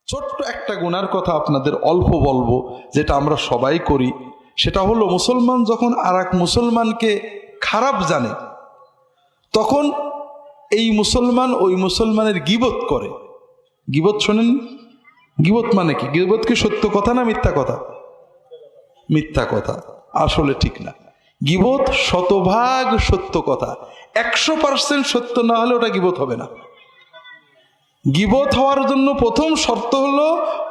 ছোট্ট একটা গুনার কথা আপনাদের অল্প বলবো, যেটা আমরা সবাই করি। সেটা হলো, মুসলমান যখন আর এক মুসলমানকে খারাপ জানে, তখন এই মুসলমান ওই মুসলমানের গীবত করে। গীবত শোনেন? গীবত মানে কি? গীবত কি সত্য কথা না মিথ্যা কথা? মিথ্যা কথা, আসলে ঠিক না। গীবত শতভাগ সত্য কথা, 100% সত্য না হলে ওটা গীবত হবে না। গীবত হওয়ার জন্য প্রথম শর্ত হলো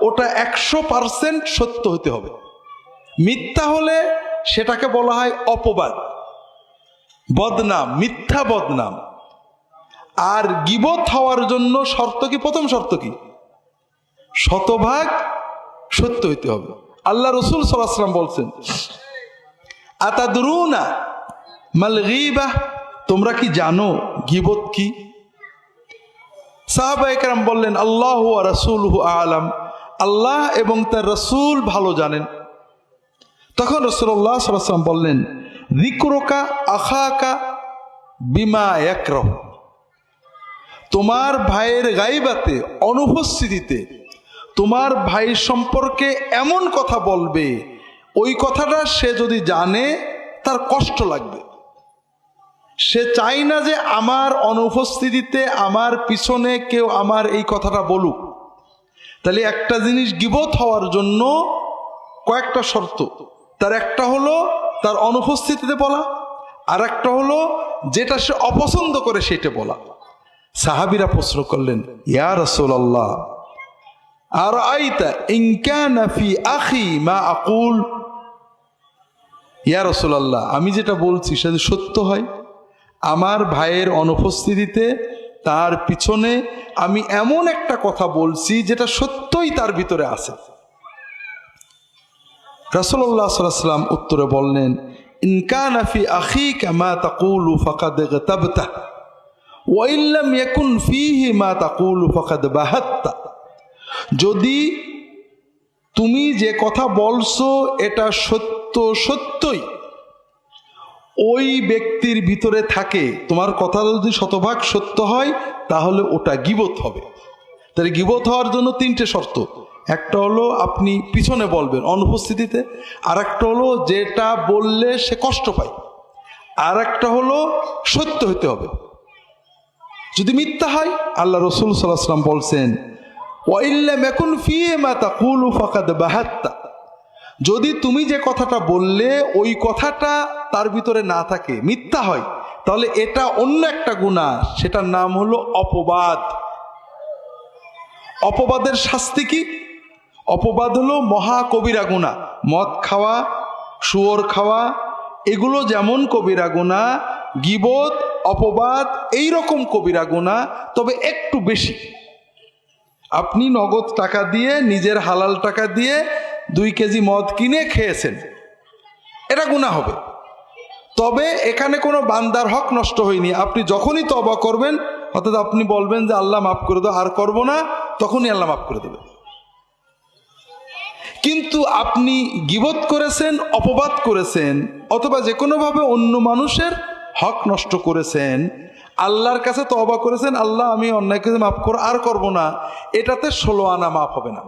ওটা 100% সত্য হতে হবে। মিথ্যা হলে সেটাকে বলা হয় অপবাদ, বদনাম, মিথ্যা বদনাম। আর গীবত হওয়ার জন্য শর্ত কি? প্রথম শর্ত কি? শতভাগ সত্য হইতে হবে। আল্লাহ রাসূল সাল্লাল্লাহু আলাইহি ওয়াসাল্লাম বলছেন, আতাদরুনা মাল গীবাহ, তোমরা কি জানো গীবত কি? সাহাবায়ে কেরাম বললেন, আল্লাহু ওয়া রাসূলুহু আ'লাম, আল্লাহ এবং তার রাসূল ভালো জানেন। তখন রাসূলুল্লাহ সাল্লাল্লাহু আলাইহি ওয়াসাল্লাম বললেন, যিকরুকা আখাকা বিমা ইয়াকরাহু, তোমার ভাইয়ের গায়বাতে, অনুপস্থিতিতে তোমার ভাই সম্পর্কে এমন কথা বলবে, ওই কথাটা সে যদি জানে তার কষ্ট লাগবে। সে চাই না যে আমার অনুপস্থিতিতে আমার পিছনে কেউ আমার এই কথাটা বলুক। তাহলে একটা জিনিস গীবত হওয়ার জন্য কয়েকটা শর্ত। তার একটা হলো তার অনুপস্থিতিতে বলা, আর একটা হলো যেটা সে অপছন্দ করে সেটা বলা। সাহাবীরা প্রশ্ন করলেন, ইয়া রাসূলুল্লাহ আরাইতা ইন কানা ফি আখি মা আকুল, ইয়া রাসূলুল্লাহ, আমি যেটা বলছি সেটা সত্য হয়, আমার ভাইয়ের অনুপস্থিতিতে তার পিছনে আমি এমন একটা কথা বলছি যেটা সত্যই তার ভিতরে আছে। রাসূলুল্লাহ সাল্লাল্লাহু আলাইহি ওয়াসাল্লাম উত্তরে বললেন, ইন কানা ফি আখিকা মা তাকুলু ফাকাদ ইগতাবতা ওয়া ইন লাম ইয়াকুন ফীহি মা তাকুলু ফাকাদ বাহাত্তা, যদি তুমি যে কথা বলছো এটা সত্যই ওই ব্যক্তির ভিতরে থাকে, তোমার কথা যদি শতভাগ সত্য হয় তাহলে ওটা গীবত হবে। তাহলে গীবত হওয়ার জন্য তিনটে শর্ত। একটা হলো আপনি পিছনে বলবেন অনুপস্থিতিতে, আর একটা হলো যেটা বললে সে কষ্ট পায়, আর একটা হলো সত্য হতে হবে। যদি মিথ্যা হয়, আল্লাহ রাসূল সাল্লাল্লাহু আলাইহি ওয়াসাল্লাম বলছেন, ওয়া ইল্লাম ইয়াকুন ফীহি মা তাকুলু ফাকাদ বাহাত্তা, যদি তুমি যে কথাটা বললে ওই কথাটা তার ভিতরে না থাকে, মিথ্যা হয়, তাহলে এটা অন্য একটা গুনাহ, সেটার নাম হলো অপবাদ। অপবাদের শাস্তি কি? অপবাদ হলো মহা কবিরা গুনাহ। মদ খাওয়া, শুয়োর খাওয়া, এগুলো যেমন কবিরা গুনাহ, গীবত, অপবাদ এইরকম কবিরা গুনাহ, তবে একটু বেশি। আপনি নগদ টাকা দিয়ে, নিজের হালাল টাকা দিয়ে 2 কেজি মদ কিনে খেয়েছেন, এটা গুনাহ হবে। তবে এখানে কোনো বান্দার হক নষ্ট হয়নি। আপনি যখনই তওবা করবেন, অর্থাৎ আপনি বলবেন যে আল্লাহ মাফ করে দাও, আর করব না, তখনই আল্লাহ মাফ করে দেবে। কিন্তু আপনি গীবত করেছেন, অপবাদ করেছেন, অথবা যে কোনোভাবে অন্য মানুষের হক নষ্ট করেছেন, আল্লাহর কাছে তওবা করেছেন, আল্লাহ আমি অন্যায় কাছে মাফ করো, আর করব না, এটাতে 16 আনা মাফ হবে না।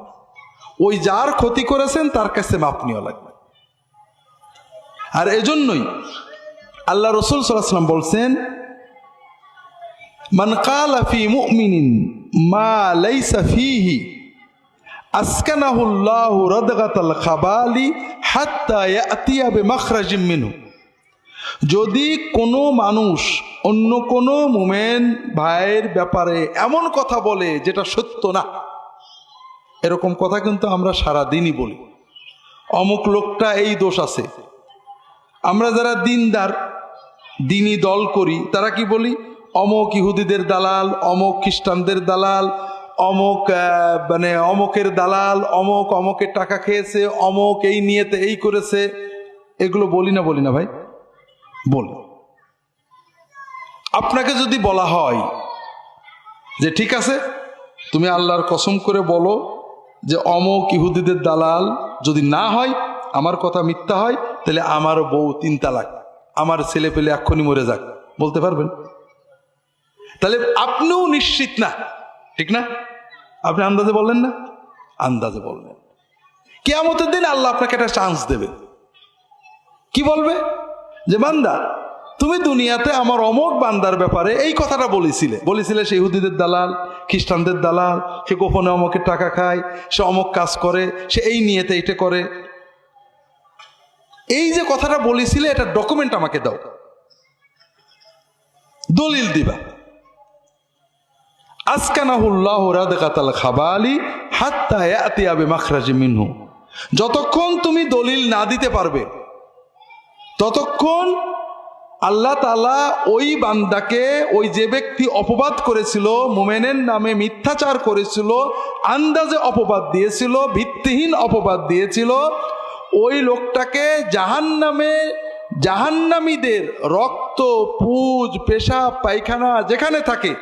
ওই যার ক্ষতি করেছেন তার কাছে মাপ নেওয়া লাগবে। আর এজন্যই আল্লাহ রাসূল সাল্লাল্লাহু আলাইহি ওয়াসাল্লাম বলছেন, মান ক্বালা ফি মুমিনিন মা লাইসা ফীহি আসকানাহুল্লাহু রাদগাতাল খাবালি হাত্তা ইয়াতিয়া বিমাখরাজিম মিনহু, যদি কোনো মানুষ অন্য কোনো মুমিন ভাইয়ের ব্যাপারে এমন কথা বলে যেটা সত্য না, এরকম কথা কিন্তু আমরা সারা দিনই বলি, অমুক লোকটা এই দোষ আছে। আমরা যারা দিনদার, দিনী দল করি, তারা কি বলি? অমুক ইহুদিদের দালাল, অমুক খ্রিস্টানদের দালাল, অমুক অমুকের দালাল, অমুকের টাকা খেয়েছে, অমুক এই নিয়েতে এই করেছে। এগুলো বলি না ভাই? বলি। আপনাকে যদি বলা হয় যে ঠিক আছে, তুমি আল্লাহর কসম করে বলো যে অমুক ইহুদিদের দালাল, যদি না হয়, আমার কথা মিথ্যা হয়, তাহলে আমার বউ 3 তালাক, আমার ছেলে পেলে এক্ষুনি মরে যাক, বলতে পারবেন? তাহলে আপনিও নিশ্চিত না, ঠিক না? আপনি আন্দাজে বললেন না? আন্দাজে বললেন। কিয়ামতের দিন আল্লাহ আপনাকে একটা চান্স দেবে। কি বলবে? যে বান্দা, তুমি দুনিয়াতে আমার অমুক বান্দার ব্যাপারে এই কথাটা বলেছিলে সে ইহুদিদের দালাল, খ্রিস্টানদের দালাল, সে গোপনে অমুকের টাকা খায়, সে অমুক কাজ করে, সে এই নিয়েতে এইটা করে। এই যে কথাটা বলেছিলে এটা ডকুমেন্ট আমাকে দাও, দলিল দিবা। আসকানাহুল্লাহু রাদগাতাল খাবালি হাত্তা ইয়াতিয়া বিমাখরাজি মিনহু। যতক্ষণ তুমি দলিল না দিতে পারবে ততক্ষণ আল্লাহ তাআলা ওই বান্দাকে, ওই যে ব্যক্তি অপবাদ করেছিল, মুমিনের নামে মিথ্যাচার করেছিল, আন্দাজে অপবাদ দিয়েছিল, ভিত্তিহীন অপবাদ দিয়েছিল, ওই লোকটাকে জাহান্নামীদের রক্ত, পুজ, পেশাব, পায়খানা যেখানে থাকে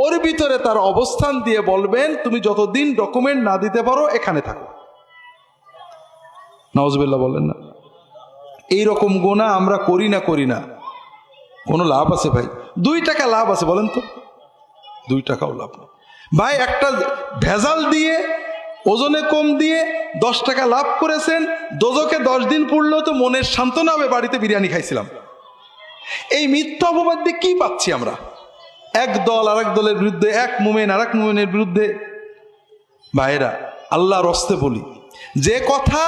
ওর ভিতরে তার অবস্থান দিয়ে বলবেন, তুমি যতদিন ডকুমেন্ট না দিতে পারো এখানে থাকো। নাউজুবিল্লাহ বলেন না। এইরকম গুনাহ আমরা করি না, কোনো লাভ আছে ভাই? 2 টাকা লাভ আছে বলেন তো? 2 টাকাও লাভ না ভাই। একটা ভেজাল দিয়ে, ওজনে কম দিয়ে 10 টাকা লাভ করেছেন, দোজকে 10 দিন পড়লেও তো মনের সান্ত্বনা হবে, বাড়িতে বিরিয়ানি খাইছিলাম। এই মিথ্যা অপবাদ দিয়ে কি পাচ্ছি আমরা? এক দল আর এক দলের বিরুদ্ধে, এক মুমিন আর এক মুমিনের বিরুদ্ধে। ভাইরা, আল্লাহর হস্তে বলি, যে কথা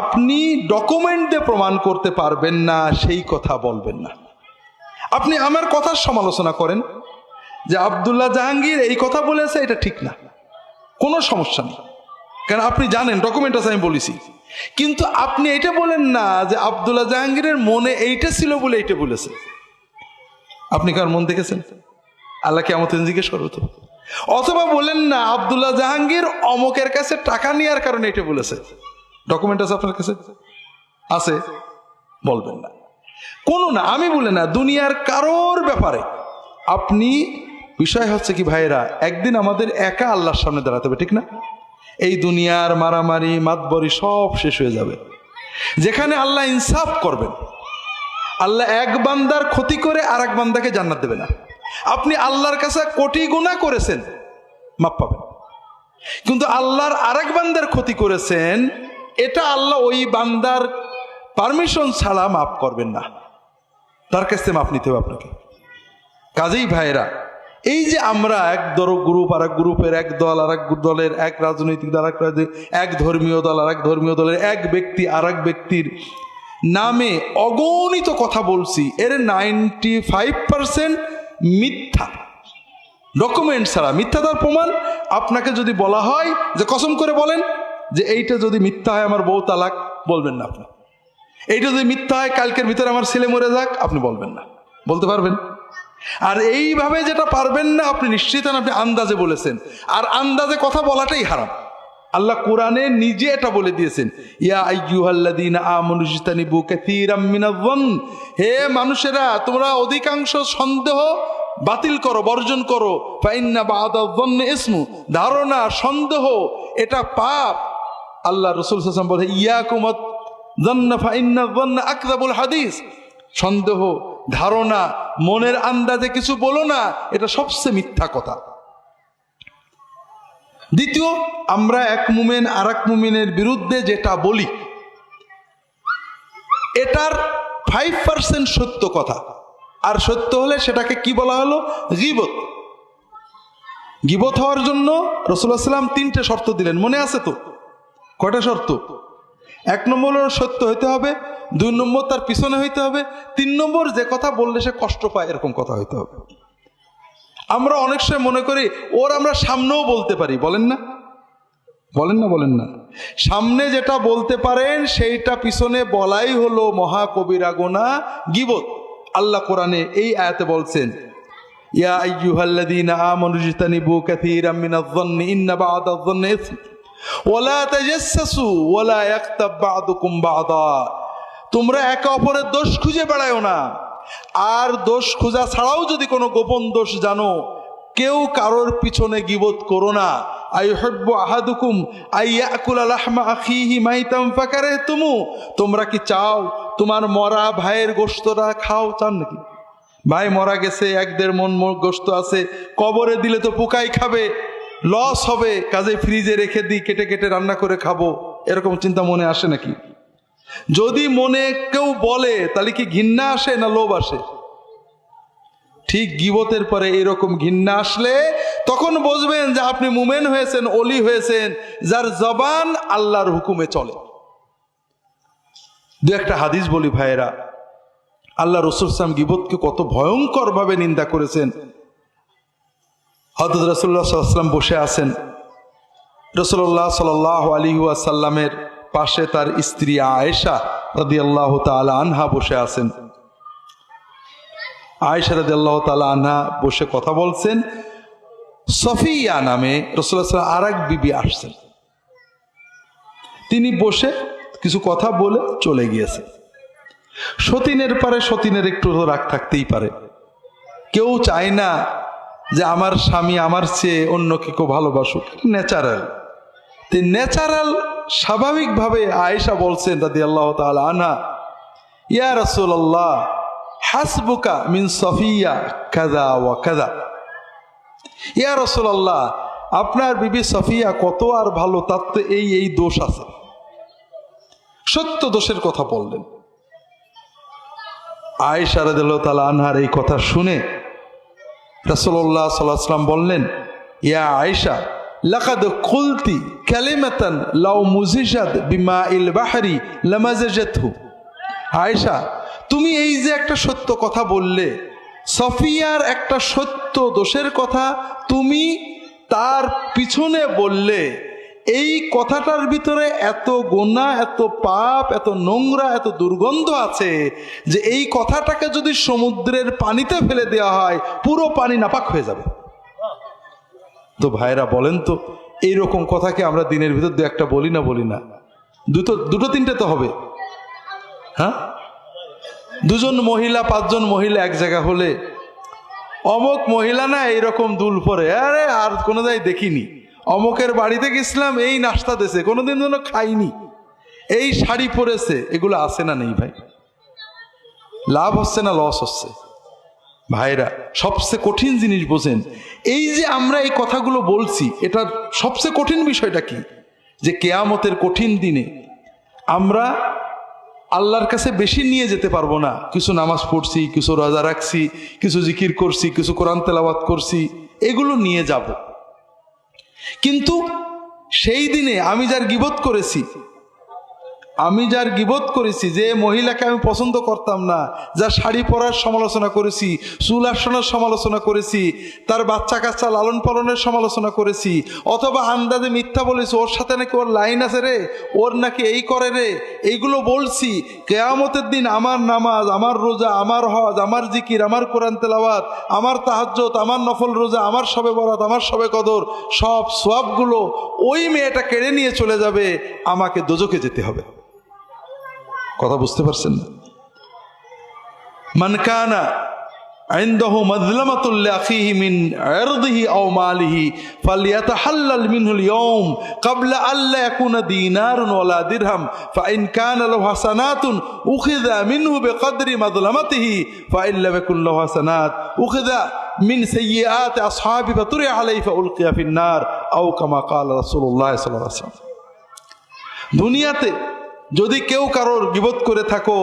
আপনি ডকুমেন্ট দিয়ে প্রমাণ করতে পারবেন না সেই কথা বলবেন না। আপনি আমার কথার সমালোচনা করেন যে আব্দুল্লাহ জাহাঙ্গীর এই কথা বলেছে, এটা ঠিক না, কোনো সমস্যা নেই, কারণ আপনি জানেন ডকুমেন্ট আছে আমি বলেছি। কিন্তু আপনি এটা বলেন না যে আব্দুল্লাহ জাহাঙ্গীরের মনে এইটা ছিল বলে এইটা বলেছে। আপনি কার মন দেখেছেন? আল্লাহ কিয়ামতে জিজ্ঞেস করবে তো। অথবা বলেন না আব্দুল্লাহ জাহাঙ্গীর অমুকের কাছে টাকা নেওয়ার কারণে এটা বলেছে। ডকুমেন্ট আছে আপনার কাছে? আছে? বলবেন না, কোনো না। আমি বলে না, দুনিয়ার কারোর ব্যাপারে আপনি, বিষয় হচ্ছে কি ভাইয়েরা, একদিন আমাদের একা আল্লাহর সামনে দাঁড়াতে হবে, ঠিক না? এই দুনিয়ার মারামারি, মাতবরি সব শেষ হয়ে যাবে, যেখানে আল্লাহ ইনসাফ করবেন। আল্লাহ এক বান্দার ক্ষতি করে আর এক বান্দাকে জান্নাত দেবে না। আপনি আল্লাহর কাছে কোটি গুনাহ করেছেন, মাপ পাবেন, কিন্তু আল্লাহর আরেক বান্দার ক্ষতি করেছেন, এটা আল্লাহ ওই বান্দার পারমিশন ছাড়া মাফ করবেন না, তার কাছ থেকে মাপ নিতে হবে আপনাকে। কাজেই ভাইয়েরা, এই যে আমরা এক গ্রুপ আর এক গ্রুপের, এক দল আর এক দলের, এক রাজনৈতিক দল আর এক ধর্মীয় দল আর এক ধর্মীয় দলের, এক ব্যক্তি আর এক ব্যক্তির নামে অগণিত কথা বলছি, এর 95% মিথ্যা, ডকুমেন্ট ছাড়া। মিথ্যাটার প্রমাণ আপনাকে যদি বলা হয় যে কসম করে বলেন যে এইটা যদি মিথ্যা হয় আমার বউ তালাক, বলবেন না আপনি। এইটা যদি মিথ্যা হয় কালকের ভিতরে আমার ছেলে মরে যাক, আপনি বলবেন না। বলতে পারবেন? আর এইভাবে যেটা পারবেন না, আপনি নিশ্চিত আপনি আন্দাজে বলেছেন, আর আন্দাজে কথা বলাটাই হারাম। আল্লাহ কোরআনে নিজে এটা বলে দিয়েছেন, ইয়া আইয়ুহাল্লাযীনা আমানু ইজতানিবু কাসীরাম মিনায-যন্ন, হে মানুষেরা তোমরা অধিকাংশ সন্দেহ বাতিল করো, বর্জন করো। ফাইন্না বা'দায-যন্নি ইসমু, ধারণা, সন্দেহ এটা পাপ। আল্লাহ রাসূল সাল্লাল্লাহু আলাইহি ওয়াসাল্লাম বলে, ইয়াকুম আয-যন্ন ফাইন্না-য-যন্না আকযাবুল হাদিস। সন্দেহ, ধারণা, মনের আন্দাজে কিছু বলো না, এটা সবচেয়ে মিথ্যা কথা। দ্বিতীয়, আমরা এক মুমিন আর এক মুমিনের বিরুদ্ধে যেটা বলি এটার 5% সত্য কথা, আর সত্য হলে সেটাকে কি বলা হলো? গীবত। গীবত হওয়ার জন্য রাসূলুল্লাহ সাল্লাল্লাহু আলাইহি ওয়াসাল্লাম 3টে শর্ত দিলেন, মনে আছে তো? কয়টা শর্ত? 1 নম্বর হলো সত্য হইতে হবে, 2 নম্বর তার পিছনে হইতে হবে, 3 নম্বর যে কথা বললে সে কষ্ট পায় এরকম কথা হইতে হবে। আমরা অনেক সময় মনে করি ওর আমরা সামনেও বলতে পারি, বলেন না? বলেন না। সামনে যেটা বলতে পারেন সেইটা পিছনে বলাই হলো মহাকবিরা গুনাহ, গীবত। আল্লাহ কোরআনে এই আয়াতে বলছেন, ইয়া আইয়ুহাল্লাযীনা আমানু ইজতানিবু কাসীরাম মিনায-যন্নি ইন্না বা'দায-যন্নি ইসম ওয়ালা তাজাসসু ওয়ালা ইয়াগতাব বা'দুকুম বা'দা। তোমরা একে অপরের দোষ খুঁজে বেড়ায়ো না, আর দোষ খোঁজা ছাড়াও যদি কোনো গোপন দোষ জানো, কেউ কারোর পিছনে গীবত করো না। আইয়ুহিব্বু আহাদুকুম আইয়াকুলা লাহমা আখিহি মাইতাম ফাকারিহতুমু, তোমরা কি চাও তোমার মরা ভাইয়ের গোশতটা খাও? চান নাকি? ভাই মরা গেছে, 1-1.5 মণ গোশত আছে, কবরে দিলে তো পোকাই খাবে, লস হবে, কাজে ফ্রিজে রেখে দিই, কেটে কেটে রান্না করে খাবো, এরকম চিন্তা মনে আসে নাকি? যদি মনে কেউ বলে তাহলে কি ঘৃণা আসে না লোভ আসে? ঠিক গীবতের পরে এরকম ঘৃণা আসলে তখন বুঝবেন যে আপনি মুমেন হয়েছেন, ওলি হয়েছেন, যার জবান আল্লাহর হুকুমে চলে। দু একটা হাদিস বলি ভাইয়েরা, আল্লাহ রাসূল সাল্লাল্লাহু আলাইহি ওয়াসাল্লাম গীবতকে কত ভয়ঙ্কর ভাবে নিন্দা করেছেন। হযরত রাসূলুল্লাহ সাল্লাল্লাহু আলাইহি ওয়াসাল্লাম বসে আছেন, রাসূলুল্লাহ সাল্লাল্লাহু আলাইহি ওয়াসাল্লামের পাশে তার স্ত্রী আয়েশা রাদিয়াল্লাহু তাআলা আনহা বসে আছেন। আয়েশা রাদিয়াল্লাহু তাআলা আনহা বসে কথা বলছেন। সফিয়া নামে রাসূলুল্লাহ সাল্লাল্লাহু আলাইহি ওয়াসাল্লাম আরেক বিবি আসছেন, তিনি বসে কিছু কথা বলে চলে গিয়েছে। সতীনের পারে সতীনের একটু রাগ থাকতেই পারে, কেউ চায় না যে আমার স্বামী আমার চেয়ে অন্য কেউ ভালোবাসুক, ন্যাচারাল। ন্যাচারাল স্বাভাবিকভাবে আয়েশা বলছেন রাদিয়াল্লাহু তাআলা আনহা, ইয়া রাসূলুল্লাহ হাসবুকা মিন সফিয়া কাযা ওয়া কাযা। ইয়া রাসূলুল্লাহ, আপনার বিবি সফিয়া কত আর ভালো, তার তো এই এই দোষ আছে। সত্য দোষের কথা বললেন। আয়েশা রাদিয়াল্লাহু তাআলা আনহার এই কথা শুনে রাসূলুল্লাহ সাল্লাল্লাহু আলাইহি ওয়াসাল্লাম বললেন, ইয়া আয়েশা লাকাদ কুলতি কালিমাতান লাউ মুজিজাত বিমাইল বাহরি লামাজাজাতহু। আয়েশা, তুমি এই যে একটা সত্য কথা বললে, সফিয়ার একটা সত্য দোষের কথা তুমি তার পিছনে বললে, এই কথাটার ভিতরে এত গুনাহ, এত পাপ, এত নোংরা, এত দুর্গন্ধ আছে যে এই কথাটাকে যদি সমুদ্রের পানিতে ফেলে দেওয়া হয় পুরো পানি নাপাক হয়ে যাবে। তো ভাইরা বলেন তো, এইরকম কথাকে আমরা দিনের ভিতর দু একটা বলি না? দুটো তিনটে তো হবে। হ্যাঁ, দুজন মহিলা, পাঁচজন মহিলা এক জায়গা হলে অমুক মহিলা না এইরকম দুল পরে, আরে আর কোনো জায়গায় দেখিনি, অমুকের বাড়িতে গেছিলাম এই নাস্তা দিয়েছে, কোনোদিন যেন খাইনি, এই শাড়ি পরেছে, এগুলো আছে না নেই ভাই? লাভ হচ্ছে না লস হচ্ছে? ভাইরা, সবচেয়ে কঠিন জিনিস বোঝেন, এই যে আমরা এই কথাগুলো বলছি, এটার সবচেয়ে কঠিন বিষয়টা কি? যে কিয়ামতের কঠিন দিনে আমরা আল্লাহর কাছে বেশি নিয়ে যেতে পারবো না। কিছু নামাজ পড়ছি, কিছু রোজা রাখছি, কিছু জিকির করছি, কিছু কোরআন তেলাওয়াত করছি, এগুলো নিয়ে যাব। কিন্তু সেই দিনে আমি যার গীবত করেছি, যে মহিলাকে আমি পছন্দ করতাম না, যার শাড়ি পরার সমালোচনা করেছি, চুল আসানোর সমালোচনা করেছি, তার বাচ্চা কাচ্চা লালন পালনের সমালোচনা করেছি, অথবা আন্দাজে মিথ্যা বলেছি, ওর সাথে নাকি ওর লাইন আছে রে, ওর নাকি এই করে রে, এইগুলো বলছি, কিয়ামতের দিন আমার নামাজ, আমার রোজা, আমার হজ, আমার জিকির, আমার কোরআন তেলাওয়াত, আমার তাহাজ্জুদ, আমার নফল রোজা, আমার শবে বরাত, আমার শবে কদর, সব সওয়াবগুলো ওই মেয়েটা কেড়ে নিয়ে চলে যাবে, আমাকে দোজখে যেতে হবে। কথা বুঝতে পারছেন না? মান কানা ইনদাহু মাযলামাতুল লিআখিহি মিন ইরদিহি আও মালিহি ফালইয়াতাহাল্লাল মিনহুল ইয়াওম ক্বাবলা আল্লা ইয়াকুনা দিনারুন ওয়ালা দিরহাম ফাইন কানা লাহু হাসানাতুন উখিযা মিনহু বিকদরি মাযলামাতিহি ফাইন লাম ইয়াকুন লাহু হাসানাত উখিযা মিন সাইয়্যাতি আসহাবি ফাতুরিয়া আলাইহি ফাউলকিয়া ফিন নার আও কামা ক্বালা রাসূলুল্লাহ সাল্লাল্লাহু আলাইহি ওয়াসাল্লাম। দুনিয়াতে যদি কেউ কারোর গীবত করে থাকো,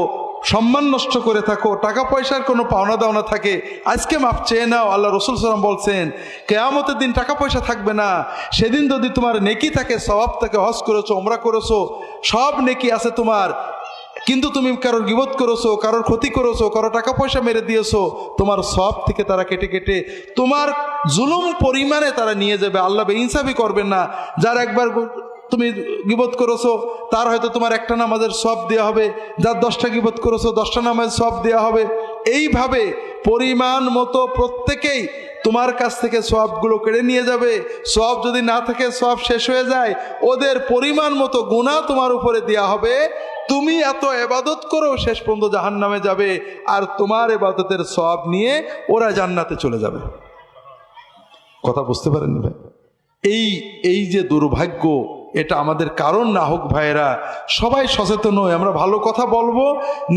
সম্মান নষ্ট করে থাকো, টাকা পয়সার কোনো পাওনা দাওনা থাকে, আজকে মাপ চেয়ে নাও। আল্লাহ রাসূল সাল্লাল্লাহু আলাইহি ওয়াসাল্লাম বলছেন, কিয়ামতের দিন টাকা পয়সা থাকবে না। সেদিন যদি তোমার নেকি থাকে, সওয়াব থাকে, হজ করেছো, উমরা করেছো, সব নেকি আছে তোমার, কিন্তু তুমি কারোর গীবত করেছো, কারোর ক্ষতি করেছো, কারো টাকা পয়সা মেরে দিয়েছো, তোমার সওয়াব থেকে তারা কেটে কেটে তোমার জুলুম পরিমাণে তারা নিয়ে যাবে। আল্লাহ বেইনসাফি করবেন না। যার একবার তুমি গীবত করেছো, তার হয়তো তোমার একটা নামাজের সওয়াব দেওয়া হবে, যার 10টা গীবত করেছো 10টা নামাজের সওয়াব দেওয়া হবে। এইভাবে পরিমাণ মতো প্রত্যেকেই তোমার কাছ থেকে সওয়াবগুলো কেড়ে নিয়ে যাবে। সওয়াব যদি না থাকে, সওয়াব শেষ হয়ে যায়, ওদের পরিমাণ মতো গুনাহ তোমার উপরে দেওয়া হবে। তুমি এত ইবাদত করো, শেষ পর্যন্ত জাহান্নামে যাবে, আর তোমার ইবাদতের সওয়াব নিয়ে ওরা জান্নাতে চলে যাবে। কথা বুঝতে পারেন ভাই? এই যে দুর্ভাগ্য, এটা আমাদের কারণ না হোক ভাইয়েরা, সবাই সচেতন হই, আমরা ভালো কথা বলবো,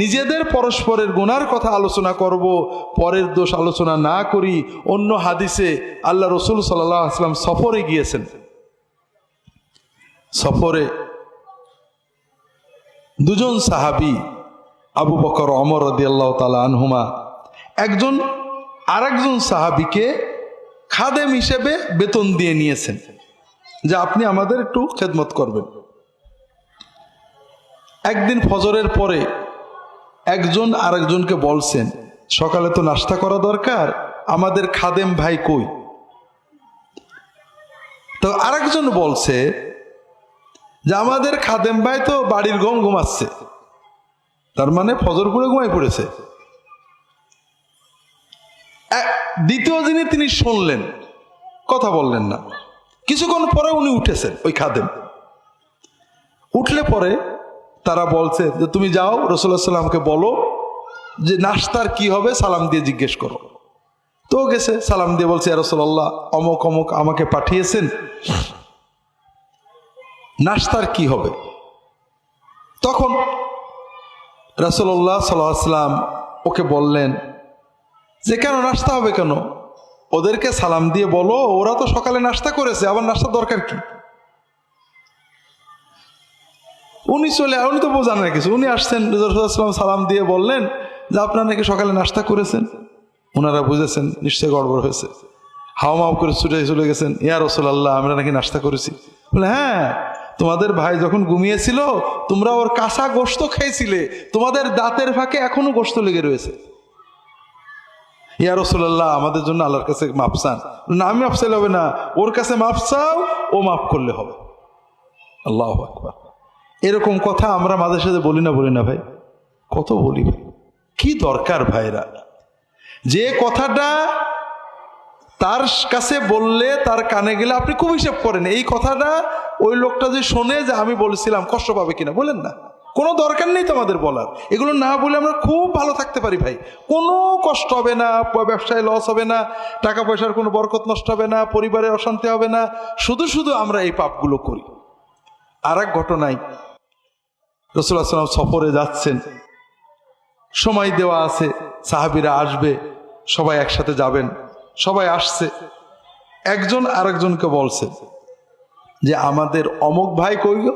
নিজেদের পরস্পরের গুনার কথা আলোচনা করব, পরের দোষ আলোচনা না করি। অন্য হাদিসে আল্লাহ রসুল সাল্লাল্লাহু আলাইহি ওয়াসাল্লাম সফরে গিয়েছেন, সফরে দুজন সাহাবী আবু বকর ওমর রাদিয়াল্লাহু তাআলা আনহুমা একজন আরেকজন সাহাবীকে খাদেম হিসেবে বেতন দিয়ে নিয়েছেন যে আপনি আমাদের একটু খেদমত করবেন। একদিন ফজরের পরে একজন আরেকজনকে বলছেন, সকালে তো নাস্তা করা দরকার, আমাদের খাদেম ভাই কই? তো আরেকজন বলছে যে আমাদের খাদেম ভাই তো বাড়ির ঘুমাচ্ছে, তার মানে ফজর পড়ে ঘুমাই পড়েছে। দ্বিতীয় দিনে তিনি শুনলেন, কথা বললেন না। কিছুক্ষণ পরে উনি উঠেছেন, ওই খাদেম উঠলে পরে তারা বলছে যে তুমি যাও রাসূলুল্লাহ সাল্লামকে বলো যে নাস্তার কি হবে, সালাম দিয়ে জিজ্ঞেস করো। তো গেছে, সালাম দিয়ে বলছে, ইয়া রাসূলুল্লাহ অমুক অমুক আমাকে পাঠিয়েছেন, নাস্তার কি হবে? তখন রাসূলুল্লাহ সাল্লাল্লাহু আলাইহি ওয়াসাল্লাম ওকে বললেন যে কেন নাস্তা হবে কেন? ওদেরকে সালাম দিয়ে বলো, ওরা তো সকালে নাস্তা করেছে, আবার নাস্তার দরকার কি? উনি তো বোঝান না কিছু, উনি আসছেন, রাসূলুল্লাহ সালাম দিয়ে বললেন যে আপনারা নাকি সকালে নাস্তা করেছেন। ওনারা বুঝেছেন নিশ্চয় গড়বড় হয়েছে, হাওমাও করে ছুটে চলে গেছেন, ইয়া রাসূলুল্লাহ আমরা নাকি নাস্তা করেছি। বলে হ্যাঁ, তোমাদের ভাই যখন ঘুমিয়েছিল তোমরা ওর কাঁচা গোশত খেয়েছিলে, তোমাদের দাঁতের ফাঁকে এখনো গোশত লেগে রয়েছে। ইয়া রাসূলুল্লাহ আমাদের জন্য আল্লাহর কাছে মাপ চান। না, আমি মাপ চাইলে হবে না, ওর কাছে মাপ চাও, ও মাপ করলে হবে। আল্লাহু আকবার। এরকম কথা আমরা মাঝে সাথে বলি না ভাই? কত বলি ভাই, কি দরকার ভাইরা? যে কথাটা তার কাছে বললে, তার কানে গেলে আপনি খুব হিসাব করেন এই কথাটা ওই লোকটা যে শোনে যে আমি বলেছিলাম কষ্ট পাবে কিনা, বলেন না? কোনো দরকার নেই তো আমাদের বলার, এগুলো না বলে আমরা খুব ভালো থাকতে পারি ভাই। কোনো কষ্ট হবে না, ব্যবসায় লস হবে না, টাকা পয়সার কোনো বরকত নষ্ট হবে না, পরিবারের অশান্তি হবে না, শুধু আমরা এই পাপগুলো করি। আর এক ঘটনায় রাসূলুল্লাহ সাল্লাল্লাহু আলাইহি ওয়াসাল্লাম সফরে যাচ্ছেন, সময় দেওয়া আছে, সাহাবীরা আসবে, সবাই একসাথে যাবেন, সবাই আসছে। একজন আরেকজনকে বলছে যে আমাদের অমুক ভাই কই গো?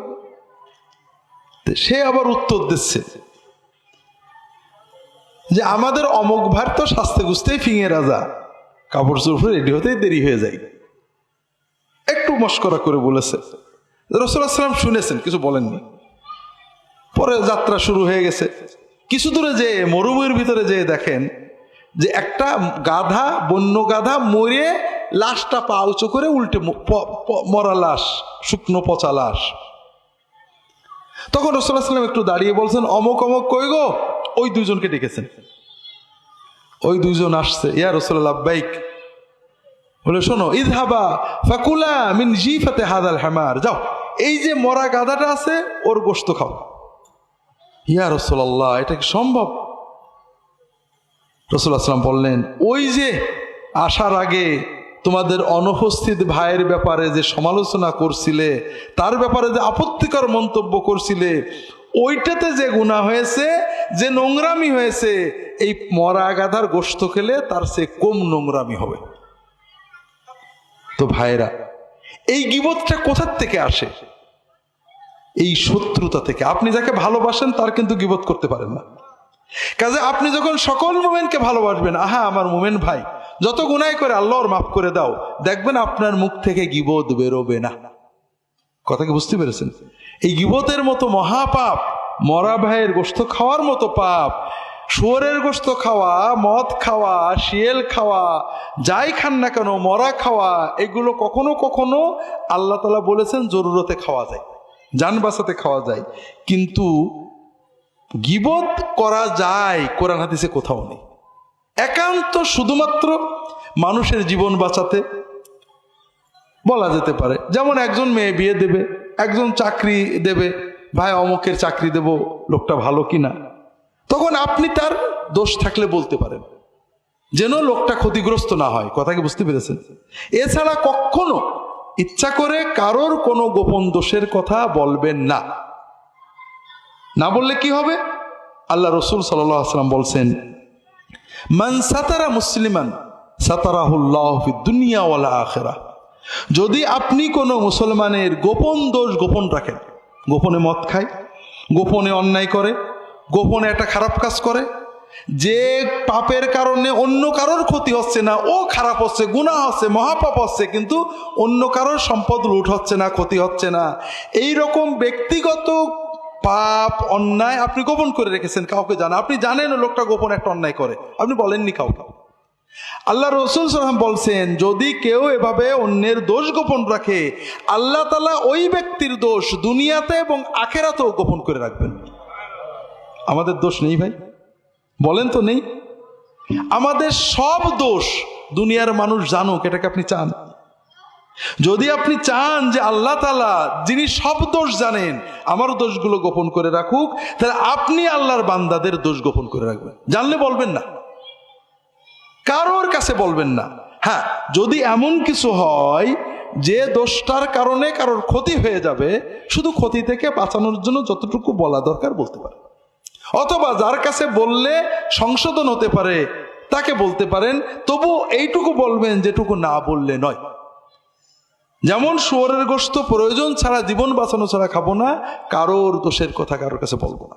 সে আবার উত্তর দিচ্ছে যে আমাদের অমুক ভাই তো সাজতে গুছতেই ফিঙে রাজা, কাপড় চোপড় রেডি হতেই দেরি হয়ে যায়। একটু মস্করা করে বলেছে। রাসূলুল্লাহ সাল্লাল্লাহু আলাইহি ওয়াসাল্লাম শুনেছেন, কিছু বলেননি। পরে যাত্রা শুরু হয়ে গেছে। কিছু দূরে যেয়ে মরুভূমির ভিতরে যেয়ে দেখেন যে একটা গাধা, বন্য গাধা মরে লাশটা পা উঁচু করে উল্টে, মরা লাশ, শুকনো পচা লাশ। তখন রাসূলুল্লাহ সাল্লাল্লাহু আলাইহি ওয়াসাল্লাম একটু দাঁড়িয়ে বলছেন অমুক অমুক কই গো? ওই দুইজনকে ডেকেছেন। ওই দুইজন আসছে, ইয়া রাসূলুল্লাহ লাব্বাইক। বলে শোনো, ইযহাবা ফাকুলা মিন জিফাতি হাযাল হামার, যাও এই যে মরা গাধাটা আছে ওর গোশত খাও। ইয়া রাসূলুল্লাহ এটা কি সম্ভব? রাসূলুল্লাহ সাল্লাল্লাহু আলাইহি ওয়াসাল্লাম বললেন, ওই যে আসার আগে তোমাদের অনুপস্থিত ভাইয়ের ব্যাপারে যে সমালোচনা করছিলে, তার ব্যাপারে যে আপত্তিকর মন্তব্য করছিলে, ওইটাতে যে গুনাহ হয়েছে, যে নোংরামি হয়েছে, এই মরা গাধার গোশত খেলে তার চেয়ে কম নোংরামি হবে। তো ভাইরা, এই গীবতটা কোথা থেকে আসে? এই শত্রুতা থেকে। আপনি যাকে ভালোবাসেন তার কিন্তু গীবত করতে পারেন না। কাজে আপনি যখন সকল মুমিনকে ভালোবাসবেন, আহা আমার মুমিন ভাই যত গুনাহ করে আল্লাহর মাফ করে দাও, দেখবেন আপনার মুখ থেকে গীবত বেরোবে না। কথা কি বুঝতে পেরেছেন? এই গীবতের মতো মহাপাপ, মরা ভাইয়ের গোশত খাওয়ার মতো পাপ, শুয়োরের গোশত খাওয়া, মদ খাওয়া, শিয়েল খাওয়া, যাই খান না কেন, মরা খাওয়া, এগুলো কখনো কখনো আল্লাহ তাআলা বলেছেন জরুরতে খাওয়া যায়, জান বাঁচাতে খাওয়া যায়, কিন্তু গীবত করা যায় কোরআন হাদিসে কোথাও নেই। একান্ত শুধুমাত্র মানুষের জীবন বাঁচাতে বলা যেতে পারে। যেমন একজন মেয়ে বিয়ে দেবে, একজন চাকরি দেবে, ভাই অমুকের চাকরি দেব, লোকটা ভালো কিনা, তখন আপনি তার দোষ থাকলে বলতে পারেন, যেন লোকটা ক্ষতিগ্রস্ত না হয়। কথা কি বুঝতে পেরেছেন? এছাড়া কখনো ইচ্ছা করে কারোর কোনো গোপন দোষের কথা বলবেন না। না বললে কি হবে? আল্লাহ রসুল সাল্লাল্লাহু আলাইহি ওয়াসাল্লাম বলছেন, মান সাতারা মুসলিমান সাতারাহুল্লাহ ফিদ দুনিয়া ওয়াল আখিরাহ। যদি আপনি কোনো মুসলমানের গোপন দোষ গোপন রাখেন, গোপনে মদ খায়, গোপনে অন্যায় করে, গোপনে একটা খারাপ কাজ করে, যে পাপের কারণে অন্য কারোর ক্ষতি হচ্ছে না, ও খারাপ হচ্ছে, গুনাহ হচ্ছে, মহাপাপ হচ্ছে, কিন্তু অন্য কারোর সম্পদ লুট হচ্ছে না, ক্ষতি হচ্ছে না, এই রকম ব্যক্তিগত পাপ অন্যায় আপনি গোপন করে রেখেছেন, কাউকে জানা, আপনি জানেন ও লোকটা গোপন একটা অন্যায় করে, আপনি বলেননি কাউকে। আল্লাহ রসুল সাল্লাল্লাহু আলাইহি ওয়াসাল্লাম বলছেন, যদি কেউ এভাবে অন্যের দোষ গোপন রাখে, আল্লাহ তাআলা ওই ব্যক্তির দোষ দুনিয়াতে এবং আখিরাতেও গোপন করে রাখবেন। আমাদের দোষ নেই ভাই? বলেন তো নেই? আমাদের সব দোষ দুনিয়ার মানুষ জানুক, এটাকে আপনি চান? যদি আপনি চান যে আল্লাহ তাআলা যিনি সব দোষ জানেন আমার দোষগুলো গোপন করে রাখুক, তাহলে আপনি আল্লাহর বান্দাদের দোষ গোপন করে রাখবেন। জানলে বলবেন না, কারোর কাছে বলবেন না। হ্যাঁ, যদি এমন কিছু হয় যে দোষটার কারণে কারোর ক্ষতি হয়ে যাবে, শুধু ক্ষতি থেকে বাঁচানোর জন্য যতটুকু বলা দরকার বলতে পারে, অথবা যার কাছে বললে সংশোধন হতে পারে তাকে বলতে পারেন, তবু এইটুকু বলবেন যেটুকু না বললে নয়। যেমন শুয়োরের গোশত প্রয়োজন ছাড়া, জীবন বাঁচানো ছাড়া খাবো না, কারোর দোষের কথা কারোর কাছে বলবো না।